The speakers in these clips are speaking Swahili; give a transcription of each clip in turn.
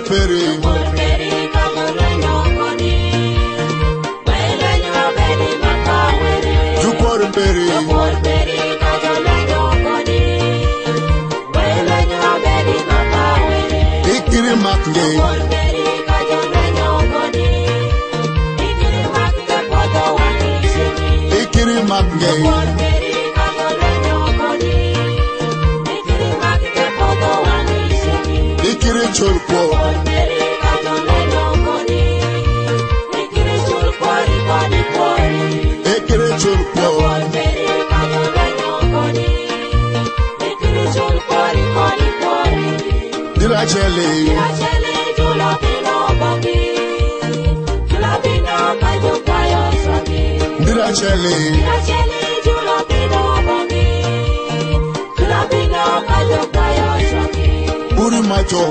peri Jupor peri Ikiri maknge Ikiri maknge Ikiri chulpo Ikiri chulpo Dirachele Dirachele Uri macho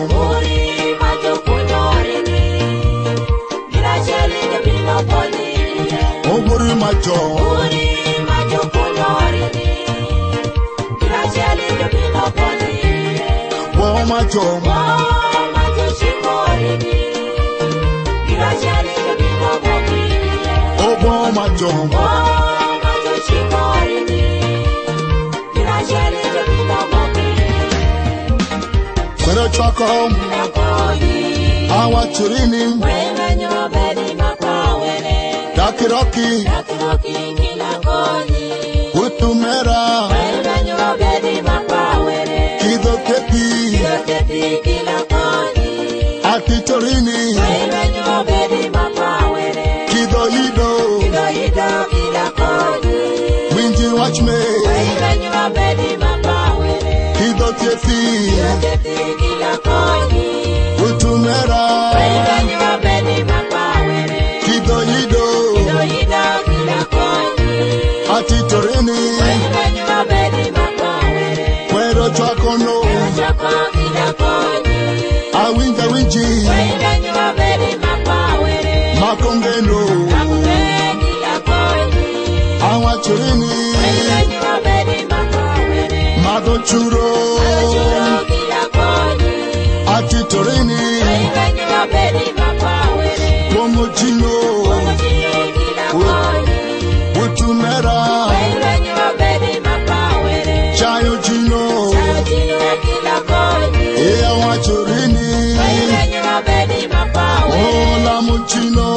Uri macho Wo macho Obo macho Kwero chako Awa churini Daki roki Utumera Kido kepi Ati chorini Kido hido Winji watch me Kido kepi Utumera Kido hido Ati chorini Kwero chako no Awinja winji Makongeno Awa churini Mago churo Ati torini Pomojino Utumera Chayo jino Awa churini Ola muchino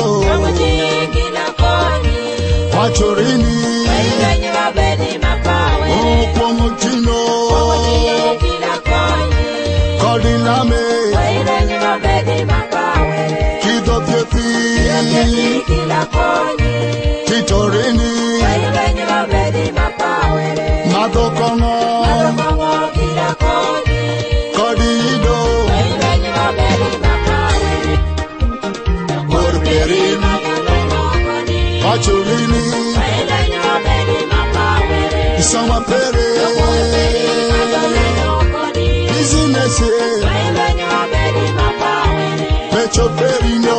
Wachorini Pomojino Kodilame Kido kepi Titorini Madokongo Kodido Borberin Wachorini Isama pere Business Pecho perino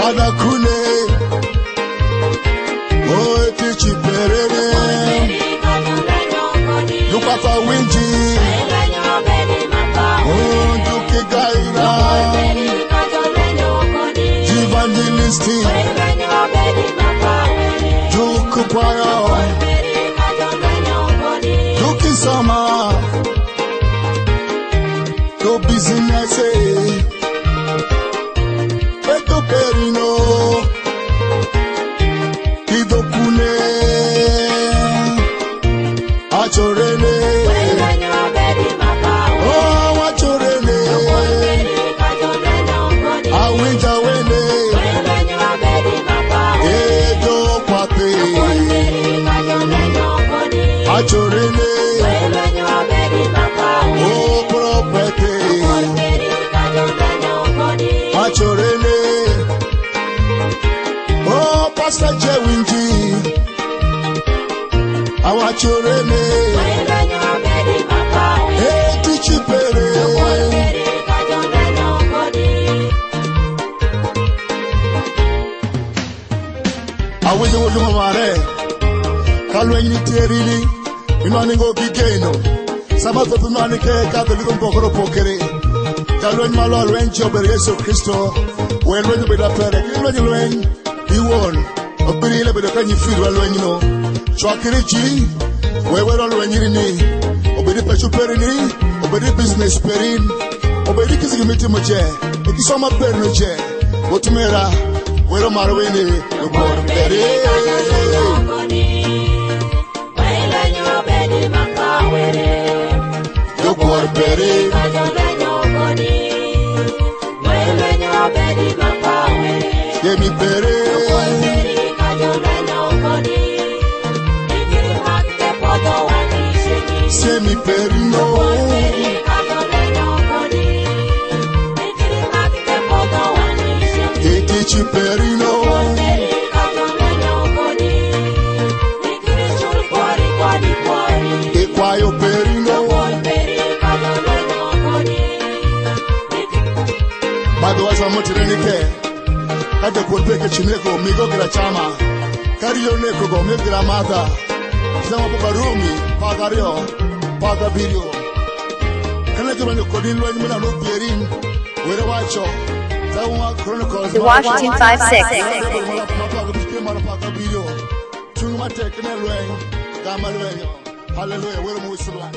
Adakune Oh tichi perere Lukapa winji Oh duke gaira Jivandilisti Duke kwaya Duke sama Do business Peto perino Kido kune Achorele Oh achorele Awinja wele Edo kwape Achorele Oh property Achorele Oh Pastor Jewinji Awachorele Hey Tichi Pere Aweze wojuma mare Kalwe yini tierili Inwani go gigeno Sabato tunwani ke Katholico mpokoro pokere Jalwen malo lwen jober Yesu Kristo. Wen lwen beda pere. Lwen iwon. Obiri le beda kanyi feel lwen no. Chwakiri chi. Wewe lwen ni. Obiri pechu pere ni. Obiri business perin. Obiri kisi miti moje. Ikisoma pere no je. Otumera. Wero marwini. Ubor pere. Demi pere Semi perino Etici perino Equaio perino Bado waza motirenike Kade kumpeke chineko migo gira chama Kariyo neko go migira mata Zama bubarumi Pagario Pagabirio Kana jiro ni kodin lwa nyumina no pierin Were wacho Zauma Chronicles Washington 56 Pagabirio Chungma tekne lwa Gama lwa Hallelujah Were musulwa